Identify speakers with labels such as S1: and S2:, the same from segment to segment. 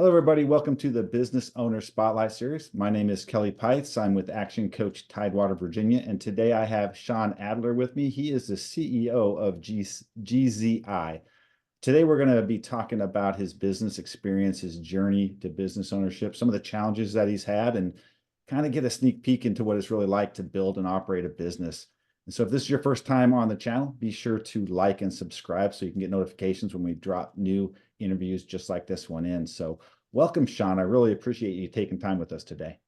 S1: Hello, everybody. Welcome to the Business Owner Spotlight Series. My name is Kelly Pites. I'm with Action Coach Tidewater, Virginia. And today I have Sean Adler with me. He is the CEO of GZI. Today, we're going to be talking about his business experience, his journey to business ownership, some of the challenges that he's had, and kind of get a sneak peek into what it's really like to build and operate a business. And so if this is your first time on the channel, be sure to like and subscribe so you can get notifications when we drop new interviews just like this one in. So welcome, Sean. I really appreciate you taking time with us today.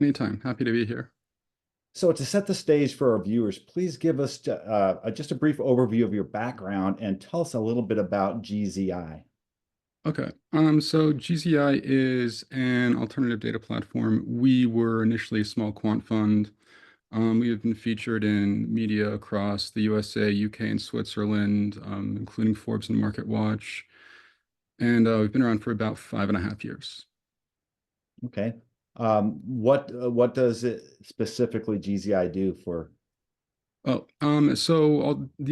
S2: Anytime. Happy to be here.
S1: So to set the stage for our viewers, please give us just a brief overview of your background and tell us a little bit about GZI.
S2: Okay. So GZI is an alternative data platform. We were initially a small quant fund. We have been featured in media across the USA, UK, and Switzerland, including Forbes and MarketWatch. And we've been around for about 5.5 years.
S1: Okay. What does it specifically GZI do for?
S2: The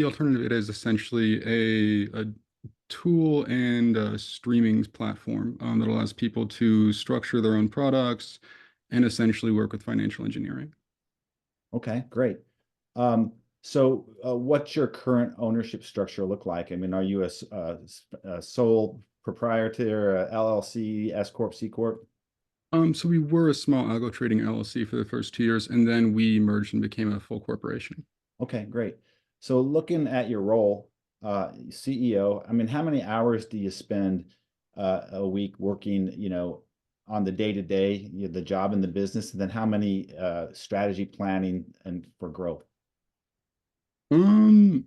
S2: alternative it is essentially a tool and a streaming platform that allows people to structure their own products and essentially work with financial engineering.
S1: Okay, great. What's your current ownership structure look like? I mean, are you a sole proprietor, a LLC, S Corp, C Corp?
S2: So we were a small algo trading LLC for the first 2 years, and then we merged and became a full corporation.
S1: Okay, great. So looking at your role, CEO, I mean, how many hours do you spend a week working, on the day-to-day, the job in the business, and then how many strategy planning and for growth?
S2: Um,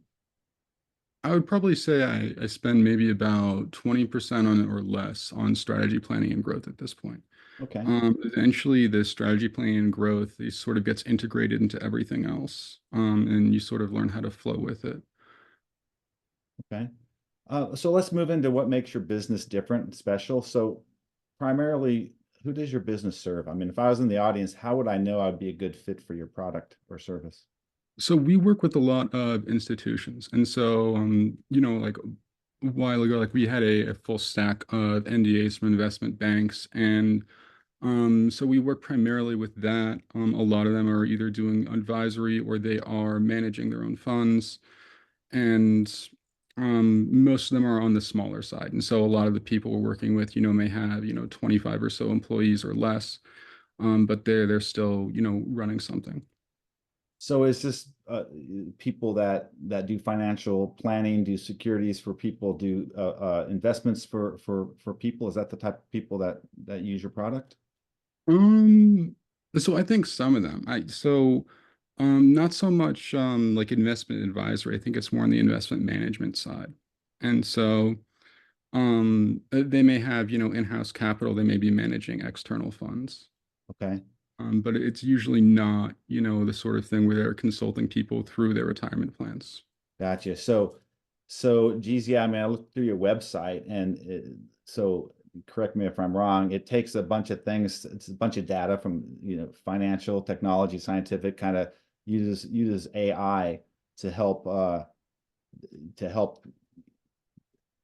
S2: I would probably say I spend maybe about 20% on or less on strategy planning and growth at this point.
S1: Okay,
S2: Eventually, the strategy planning and growth, it sort of gets integrated into everything else, and you sort of learn how to flow with it.
S1: okay. So let's move into what makes your business different and special. So primarily, who does your business serve? I mean, if I was in the audience, how would I know I'd be a good fit for your product or service?
S2: So we work with a lot of institutions, and so like a while ago, like we had a full stack of NDAs from investment banks, and so we work primarily with that. A lot of them are either doing advisory or they are managing their own funds, and most of them are on the smaller side. And so a lot of the people we're working with, may have 25 or so employees or less, but they're still running something.
S1: So is this people that do financial planning, do securities for people, do investments for people? Is that the type of people that use your product?
S2: Um, so I think some of them. Not so much like investment advisory. I think it's more on the investment management side. And so they may have, in-house capital, they may be managing external funds.
S1: Okay,
S2: But it's usually not, the sort of thing where they're consulting people through their retirement plans.
S1: gotcha. So GZI, I mean, I looked through your website, and so correct me if I'm wrong. It takes a bunch of things. It's a bunch of data from financial, technology, scientific, kind of uses AI to help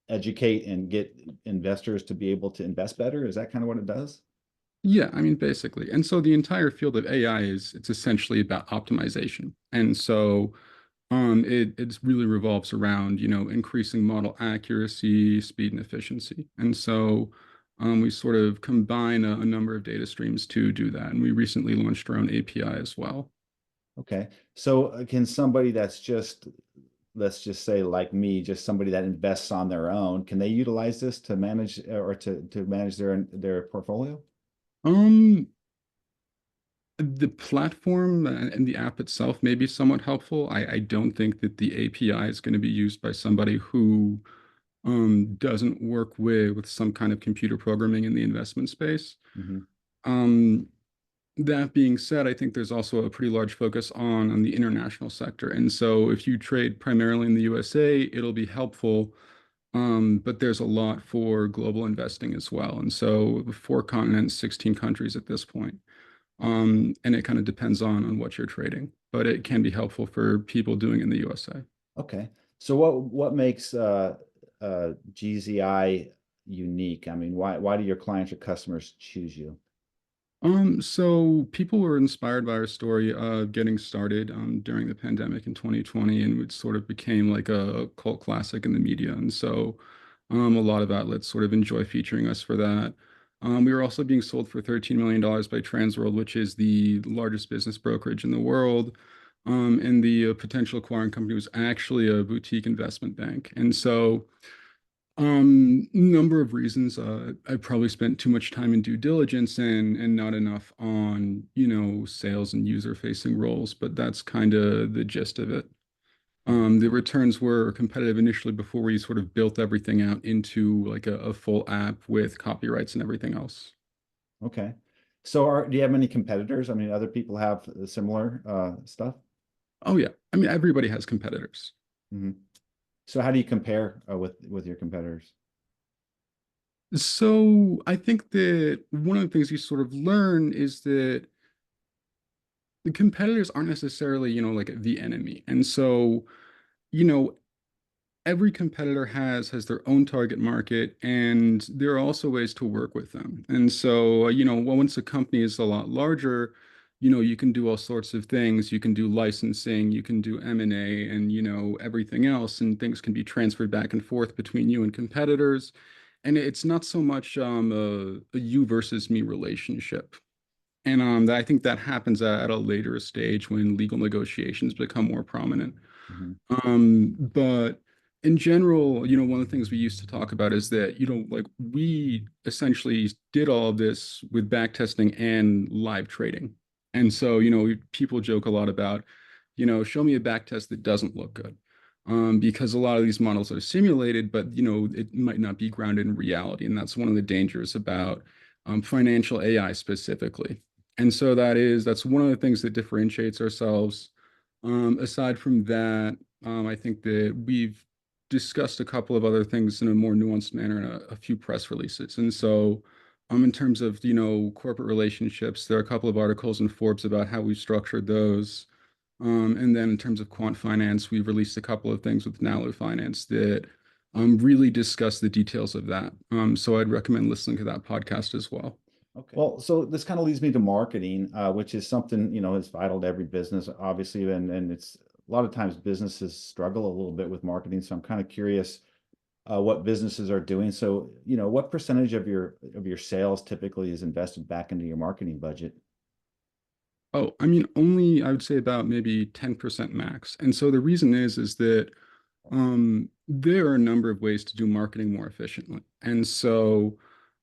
S1: educate and get investors to be able to invest better. Is that kind of what it does?
S2: Yeah, I mean, basically. And so the entire field of AI it's essentially about optimization. And so it really revolves around, increasing model accuracy, speed, and efficiency. And so we sort of combine a number of data streams to do that. And we recently launched our own API as well.
S1: Okay. So can somebody that's just, let's just say like me, just somebody that invests on their own, can they utilize this to manage or to manage their portfolio?
S2: Um, the platform and the app itself may be somewhat helpful. I don't think that the API is going to be used by somebody who doesn't work with some kind of computer programming in the investment space.
S1: Hmm.
S2: Um, that being said, I think there's also a pretty large focus on the international sector. And so if you trade primarily in the USA, it'll be helpful. But there's a lot for global investing as well. And so 4 continents, 16 countries at this point. And it kind of depends on what you're trading, but it can be helpful for people doing in the USA.
S1: Okay. So what makes GZI unique? I mean, why do your clients or customers choose you?
S2: So people were inspired by our story of getting started during the pandemic in 2020, and it sort of became like a cult classic in the media. And so a lot of outlets sort of enjoy featuring us for that. We were also being sold for $13 million by Transworld, which is the largest business brokerage in the world. And the potential acquiring company was actually a boutique investment bank. And so number of reasons. I probably spent too much time in due diligence and not enough on, sales and user-facing roles, but that's kind of the gist of it.
S1: Mhm.
S2: The returns were competitive initially before we sort of built everything out into like a full app with copyrights and everything else.
S1: Okay. So do you have many competitors? I mean, other people have similar stuff?
S2: Oh yeah. I mean, everybody has competitors.
S1: Hmm. So how do you compare with your competitors?
S2: So I think that one of the things you sort of learn is that the competitors aren't necessarily, like the enemy. And so, you know, every competitor has their own target market, and there are also ways to work with them. And so, once a company is a lot larger, you can do all sorts of things. You can do licensing, you can do M&A, and everything else, and things can be transferred back and forth between you and competitors. And it's not so much a you versus me relationship. And I think that happens at a later stage when legal negotiations become more prominent.
S1: Hmm.
S2: But in general, one of the things we used to talk about is that, like we essentially did all of this with back testing and live trading. And so, people joke a lot about, show me a back test that doesn't look good. Because a lot of these models are simulated, but it might not be grounded in reality. And that's one of the dangers about financial AI specifically. And so that's one of the things that differentiates ourselves. Aside from that, I think that we've discussed a couple of other things in a more nuanced manner in a few press releases. And so, in terms of, corporate relationships, there are a couple of articles in Forbes about how we've structured those. And then in terms of quant finance, we've released a couple of things with Nalu Finance that really discuss the details of that. So I'd recommend listening to that podcast as well.
S1: Okay. Well, so this kind of leads me to marketing, which is something, is vital to every business, obviously, and it's a lot of times businesses struggle a little bit with marketing. So I'm kind of curious what businesses are doing. So, what percentage of your sales typically is invested back into your marketing budget?
S2: Oh, I mean, only I would say about maybe 10% max. And so the reason is that there are a number of ways to do marketing more efficiently. And so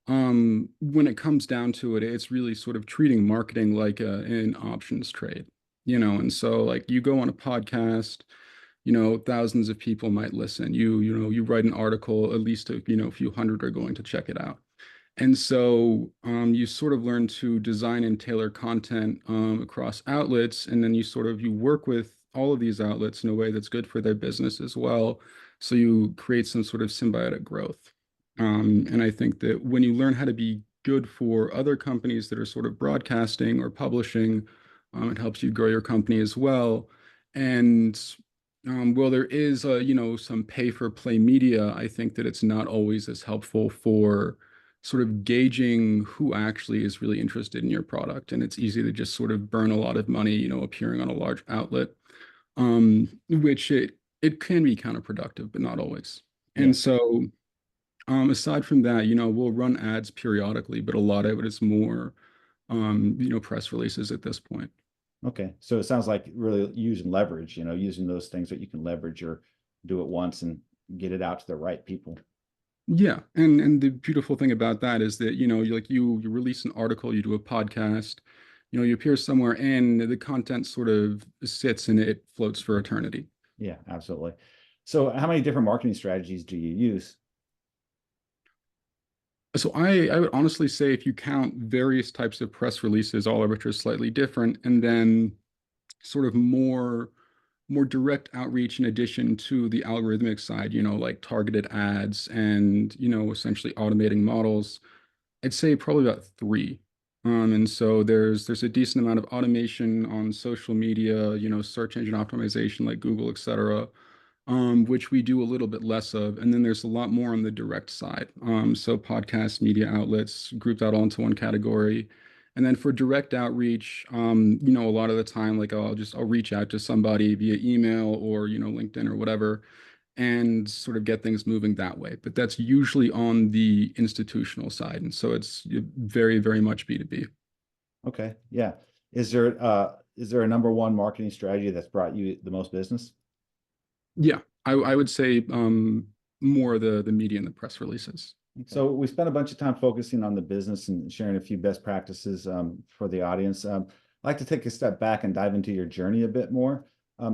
S2: when it comes down to it, it's really sort of treating marketing like an options trade, and so like you go on a podcast, thousands of people might listen. You write an article, at least a few hundred are going to check it out. And so you sort of learn to design and tailor content across outlets, and then you work with all of these outlets in a way that's good for their business as well. So you create some sort of symbiotic growth. And I think that when you learn how to be good for other companies that are sort of broadcasting or publishing, it helps you grow your company as well. And well, there is some pay for play media. I think that it's not always as helpful for sort of gauging who actually is really interested in your product. And it's easy to just sort of burn a lot of money, appearing on a large outlet, which it can be counterproductive, but not always.
S1: Yeah.
S2: And so, aside from that, we'll run ads periodically, but a lot of it is more, press releases at this point.
S1: Okay. So it sounds like really using leverage, using those things that you can leverage or do it once and get it out to the right people.
S2: Yeah, and the beautiful thing about that is that you release an article, you do a podcast, you appear somewhere, and the content sort of sits and it floats for eternity.
S1: Yeah, absolutely. So how many different marketing strategies do you use?
S2: So I would honestly say if you count various types of press releases, all of which are slightly different, and then sort of more direct outreach in addition to the algorithmic side, like targeted ads and essentially automating models. I'd say probably about three. And so there's a decent amount of automation on social media, search engine optimization like Google, et cetera. which we do a little bit less of. And then there's a lot more on the direct side. So podcasts, media outlets, grouped out all into one category. And then for direct outreach, a lot of the time, like I'll reach out to somebody via email or, LinkedIn or whatever, and sort of get things moving that way. But that's usually on the institutional side. And so it's very, very much B2B.
S1: Okay. Yeah. Is there a number one marketing strategy that's brought you the most business?
S2: Yeah, I would say more the media and the press releases.
S1: So we spent a bunch of time focusing on the business and sharing a few best practices for the audience. I'd like to take a step back and dive into your journey a bit more.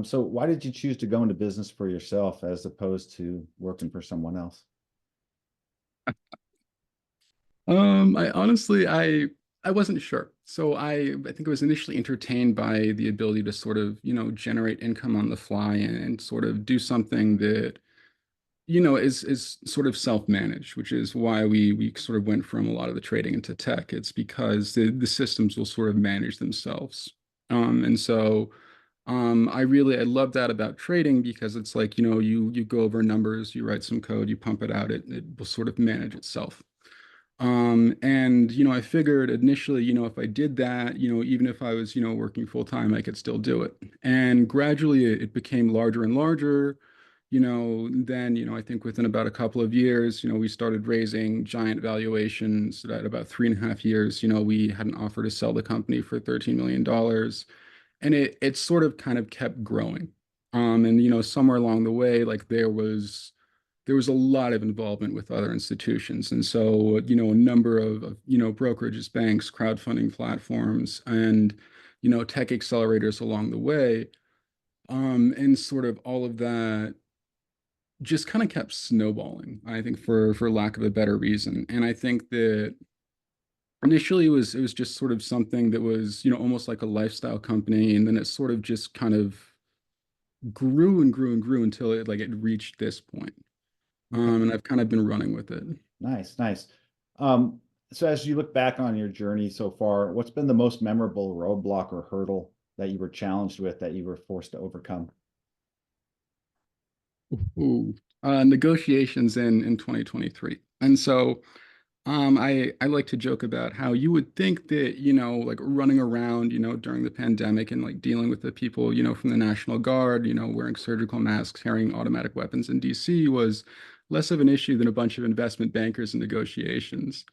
S1: So why did you choose to go into business for yourself as opposed to working for someone else?
S2: I honestly I wasn't sure. So I think I was initially entertained by the ability to sort of, generate income on the fly and sort of do something that, is sort of self-managed, which is why we sort of went from a lot of the trading into tech. It's because the systems will sort of manage themselves. And so I love that about trading because it's like, you go over numbers, you write some code, you pump it out, it will sort of manage itself. And I figured initially, if I did that, even if I was, working full time, I could still do it. And gradually it became larger and larger. Then, I think within about a couple of years, we started raising giant valuations. At about 3.5 years, we had an offer to sell the company for $13 million. And it sort of kind of kept growing. And somewhere along the way, like there was a lot of involvement with other institutions. And so, a number of brokerages, banks, crowdfunding platforms, and, tech accelerators along the way. And sort of all of that just kind of kept snowballing, I think, for lack of a better reason. And I think that initially it was just sort of something that was, almost like a lifestyle company. And then it sort of just kind of grew and grew and grew until it reached this point.
S1: Okay.
S2: And I've kind of been running with it.
S1: Nice, nice. Um, so as you look back on your journey so far, what's been the most memorable roadblock or hurdle that you were challenged with that you were forced to overcome?
S2: Ooh. Negotiations in 2023. And so I like to joke about how you would think that, like running around, during the pandemic and like dealing with the people, from the National Guard, wearing surgical masks, carrying automatic weapons in DC was less of an issue than a bunch of investment bankers and negotiations.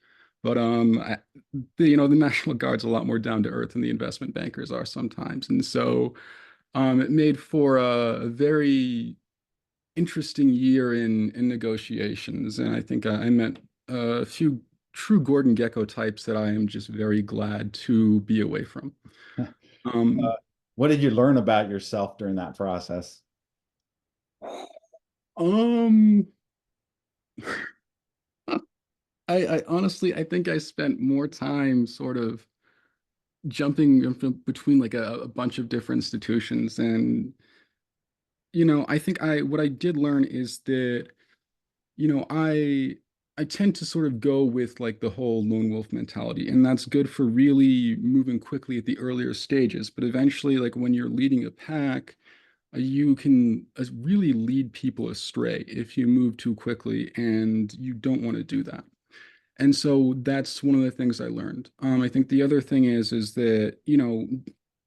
S2: But the National Guard's a lot more down to earth than the investment bankers are sometimes. And so it made for a very interesting year in negotiations, and I think I met a few true Gordon Gekko types that I am just very glad to be away from. Um,
S1: What did you learn about yourself during that process?
S2: um, I honestly I think I spent more time sort of jumping between like a bunch of different institutions, and I think I what I did learn is that I tend to sort of go with like the whole lone wolf mentality, and that's good for really moving quickly at the earlier stages. But eventually, like when you're leading a pack, you can really lead people astray if you move too quickly, and you don't want to do that. And so that's one of the things I learned. I think the other thing is that,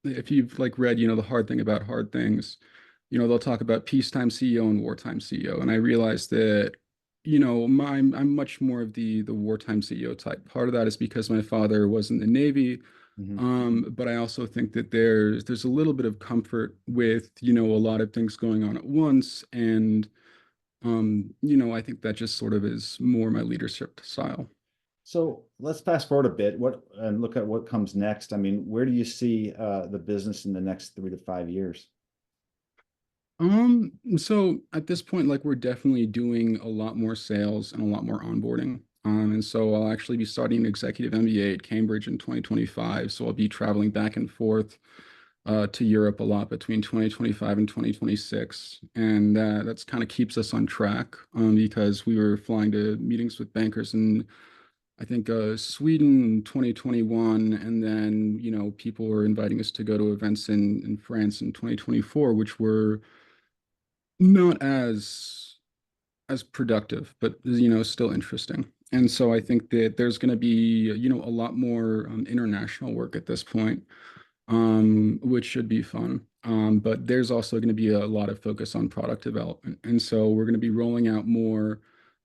S2: if you've like read, the hard thing about hard things, they'll talk about peacetime CEO and wartime CEO. And I realized that, I'm much more of the wartime CEO type. Part of that is because my father was in the Navy.
S1: Mhm.
S2: But I also think that there's a little bit of comfort with, a lot of things going on at once. And I think that just sort of is more my leadership style.
S1: So let's fast forward a bit. What and look at what comes next. I mean, where do you see the business in the next 3 to 5 years?
S2: So at this point, like we're definitely doing a lot more sales and a lot more onboarding. And so I'll actually be starting an executive MBA at Cambridge in 2025. So I'll be traveling back and forth to Europe a lot between 2025 and 2026. And that's kind of keeps us on track because we were flying to meetings with bankers in, I think, Sweden in 2021. And then, people were inviting us to go to events in France in 2024, which were not as productive, but still interesting. And so I think that there's going to be a lot more international work at this point, which should be fun. But there's also going to be a lot of focus on product development. And so we're going to be rolling out more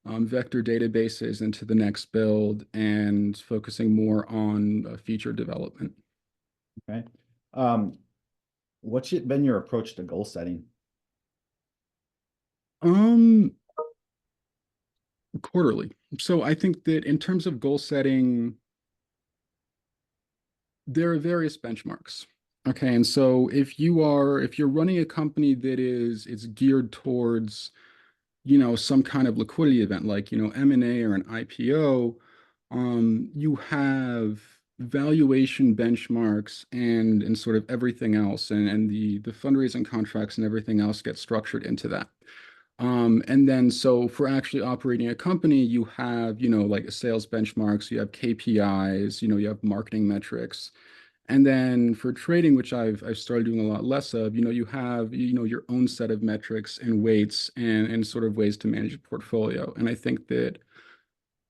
S2: vector databases into the next build and focusing more on feature development.
S1: Okay. Um, been your approach to goal setting?
S2: Um, Quarterly. So I think that in terms of goal setting, there are various benchmarks. Okay, and so if you're running a company that is it's geared towards some kind of liquidity event like M&A or an IPO, you have valuation benchmarks and sort of everything else, and the fundraising contracts and everything else get structured into that. And then so for actually operating a company, you have like sales benchmarks, you have KPIs, you have marketing metrics. And then for trading, which I've started doing a lot less of, you have your own set of metrics and weights and sort of ways to manage a portfolio. And I think that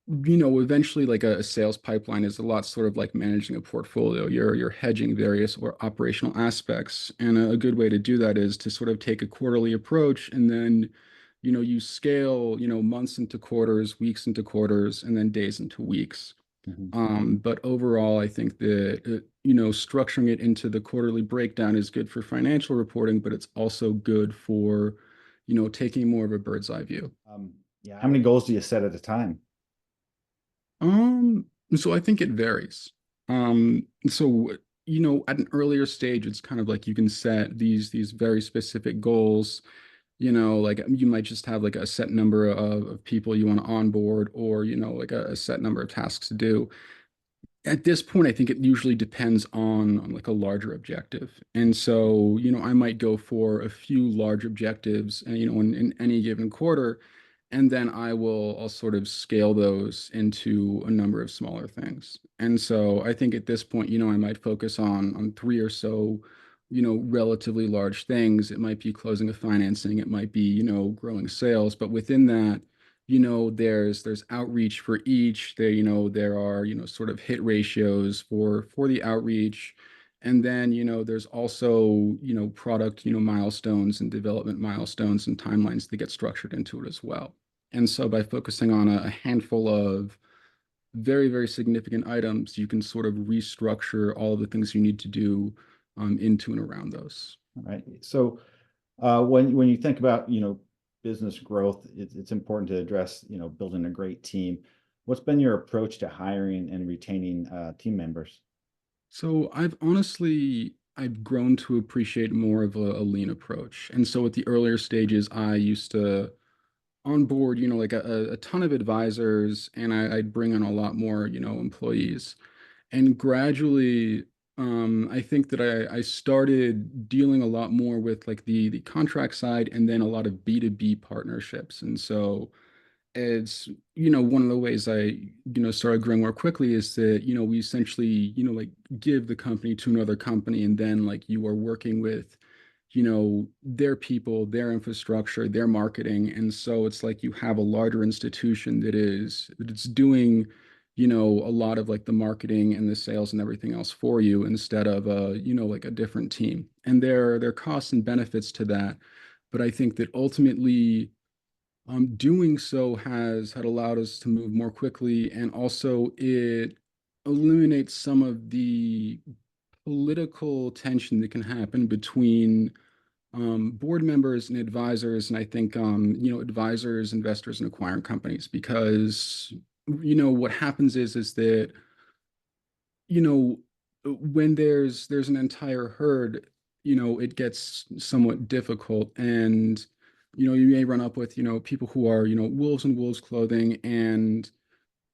S2: eventually like a sales pipeline is a lot sort of like managing a portfolio. You're hedging various or operational aspects. And a good way to do that is to sort of take a quarterly approach and then you scale months into quarters, weeks into quarters, and then days into weeks.
S1: Mhm.
S2: But overall, I think that structuring it into the quarterly breakdown is good for financial reporting, but it's also good for taking more of a bird's eye view.
S1: Yeah. How many goals do you set at a time?
S2: So I think it varies. So at an earlier stage, it's kind of like you can set these very specific goals. Like you might just have like a set number of people you want to onboard, or like a set number of tasks to do. At this point, I think it usually depends on like a larger objective. And so, I might go for a few large objectives and in any given quarter, and then I'll sort of scale those into a number of smaller things. And so I think at this point, I might focus on three or so, relatively large things. It might be closing a financing, it might be, growing sales, but within that, there's outreach for each. There are, sort of hit ratios for the outreach. And then, there's also, product, milestones and development milestones and timelines that get structured into it as well. And so by focusing on a handful of very, very significant items, you can sort of restructure all of the things you need to do into and around those.
S1: All right. So when you think about business growth, it's important to address building a great team. What's been your approach to hiring and retaining team members?
S2: So I've grown to appreciate more of a lean approach. And so at the earlier stages, I used to onboard, like a ton of advisors, and I'd bring on a lot more, employees. And gradually, I think that I started dealing a lot more with like the contract side and then a lot of B2B partnerships. And so it's one of the ways I started growing more quickly is that we essentially like give the company to another company, and then like you are working with their people, their infrastructure, their marketing. And so it's like you have a larger institution that it's doing a lot of like the marketing and the sales and everything else for you, instead of like a different team. And there are costs and benefits to that, but I think that ultimately doing so has had allowed us to move more quickly, and also it eliminates some of the political tension that can happen between board members and advisors, and I think advisors, investors, and acquiring companies, because what happens is that when there's an entire herd, it gets somewhat difficult, and you may run up with people who are wolves in wolves clothing, and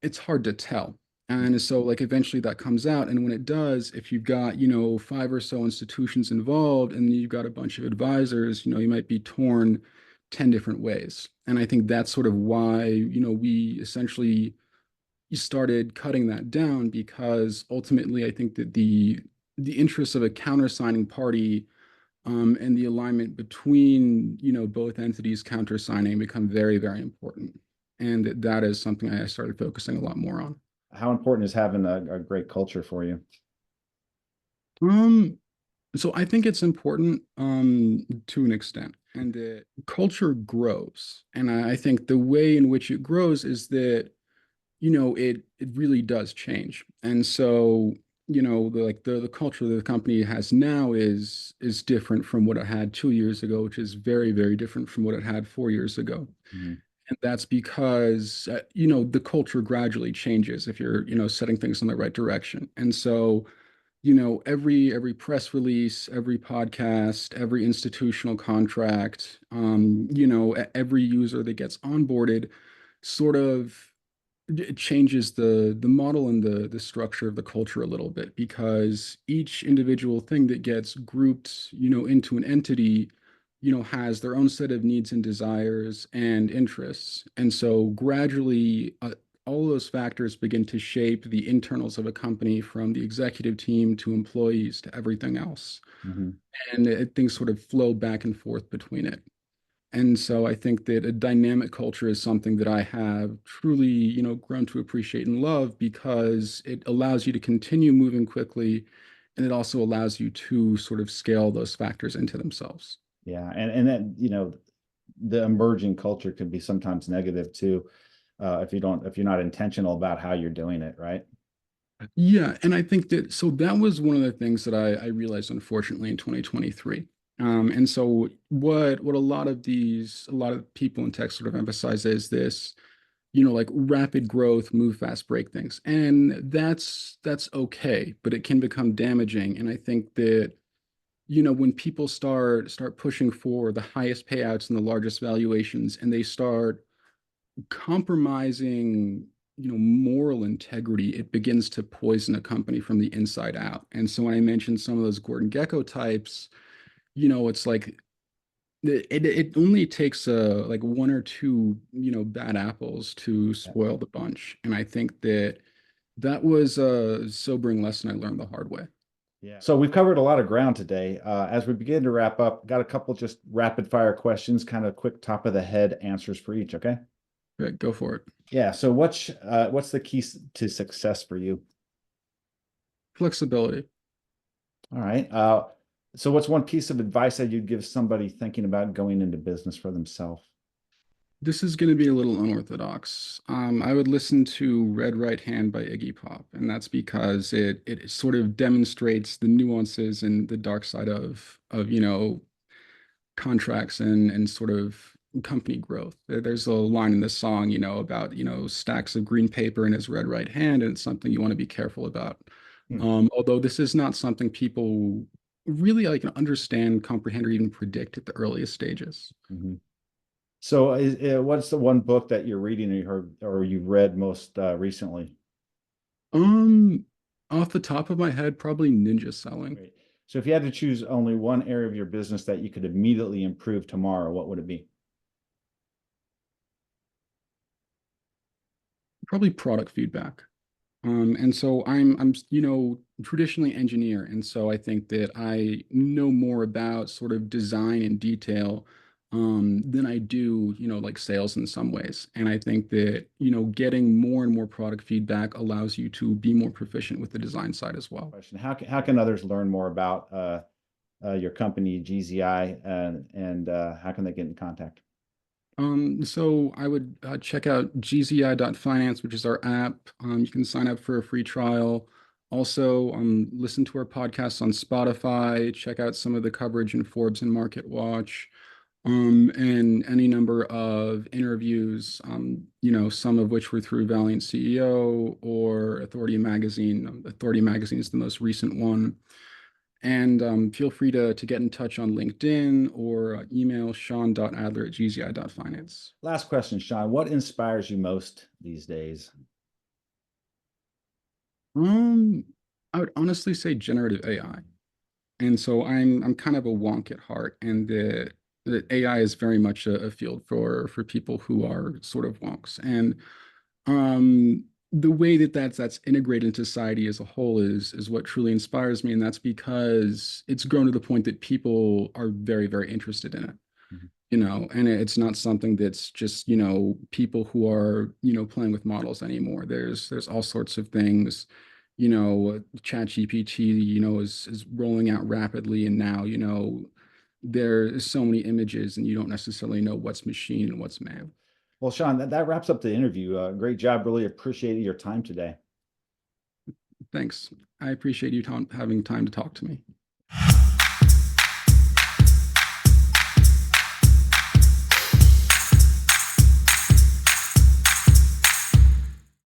S2: it's hard to tell. And so like eventually that comes out, and when it does, if you've got five or so institutions involved and you've got a bunch of advisors, you might be torn 10 different ways. And I think that's sort of why we essentially started cutting that down, because ultimately I think that the interests of a countersigning party and the alignment between, both entities countersigning become very, very important. And that is something I started focusing a lot more on.
S1: How important is having a great culture for you?
S2: Um, so I think it's important to an extent, and that culture grows. And I think the way in which it grows is that, it really does change. And so, the culture that the company has now is different from what it had 2 years ago, which is very, very different from what it had 4 years ago.
S1: Mhm.
S2: And that's because, the culture gradually changes if you're, setting things in the right direction. And so, every press release, every podcast, every institutional contract, every user that gets onboarded sort of it changes the model and the structure of the culture a little bit, because each individual thing that gets grouped, into an entity, has their own set of needs and desires and interests. And so gradually, all those factors begin to shape the internals of a company, from the executive team to employees to everything else.
S1: Mhm.
S2: And things sort of flow back and forth between it. And so I think that a dynamic culture is something that I have truly, grown to appreciate and love, because it allows you to continue moving quickly, and it also allows you to sort of scale those factors into themselves.
S1: Yeah, and then the emerging culture can be sometimes negative too, if you're not intentional about how you're doing it, right?
S2: Yeah, and I think that so that was one of the things that I realized, unfortunately, in 2023. And so what a lot of people in tech sort of emphasize is this, like rapid growth, move fast, break things. And that's okay, but it can become damaging. And I think that, when people start pushing for the highest payouts and the largest valuations, and they start compromising, moral integrity, it begins to poison a company from the inside out. And so when I mentioned some of those Gordon Gekko types, it's like it only takes like one or two, bad apples to
S1: Yeah.
S2: spoil the bunch. And I think that was a sobering lesson I learned the hard way.
S1: Yeah. So we've covered a lot of ground today. As we begin to wrap up, got a couple just rapid fire questions, kind of quick top of the head answers for each. Okay.
S2: Right, go for it.
S1: Yeah. So what's the key to success for you?
S2: Flexibility.
S1: All right. So what's one piece of advice that you'd give somebody thinking about going into business for themselves?
S2: This is going to be a little unorthodox. I would listen to Red Right Hand by Iggy Pop, and that's because it sort of demonstrates the nuances and the dark side of contracts and sort of company growth. There's a line in the song, about stacks of green paper in his red right hand, and it's something you want to be careful about.
S1: Hmm.
S2: Although this is not something people really like understand, comprehend, or even predict at the earliest stages.
S1: Mhm. So what's the one book that you're reading or you heard or you've read most recently?
S2: Um, Off the top of my head, probably ninja selling.
S1: Great. So if you had to choose only one area of your business that you could immediately improve tomorrow, what would it be?
S2: Probably product feedback. And so I'm, traditionally engineer. And so I think that I know more about sort of design and detail, than I do, like sales in some ways. And I think that, getting more and more product feedback allows you to be more proficient with the design side as well.
S1: Question. How can others learn more about your company, GZI, and how can they get in contact?
S2: So I would check out gzi.finance, which is our app. You can sign up for a free trial. Also, listen to our podcasts on Spotify. Check out some of the coverage in Forbes and Market Watch, and any number of interviews. Some of which were through Valiant CEO or Authority Magazine. Authority Magazine is the most recent one. And feel free to get in touch on LinkedIn or email sean.adler@gzi.finance.
S1: Last question, Sean. What inspires you most these days?
S2: Um, I would honestly say generative AI. And so I'm kind of a wonk at heart, and the AI is very much a field for people who are sort of wonks. And the way that that's integrated into society as a whole is what truly inspires me, and that's because it's grown to the point that people are very, very interested in it.
S1: Mhm.
S2: And it's not something that's just, people who are, playing with models anymore. There's all sorts of things, Chat GPT, is rolling out rapidly, and now, there's so many images and you don't necessarily know what's machine and what's man.
S1: Well, Sean, that wraps up the interview. Great job. Really appreciated your time today.
S2: Thanks. I appreciate you having time to talk to me.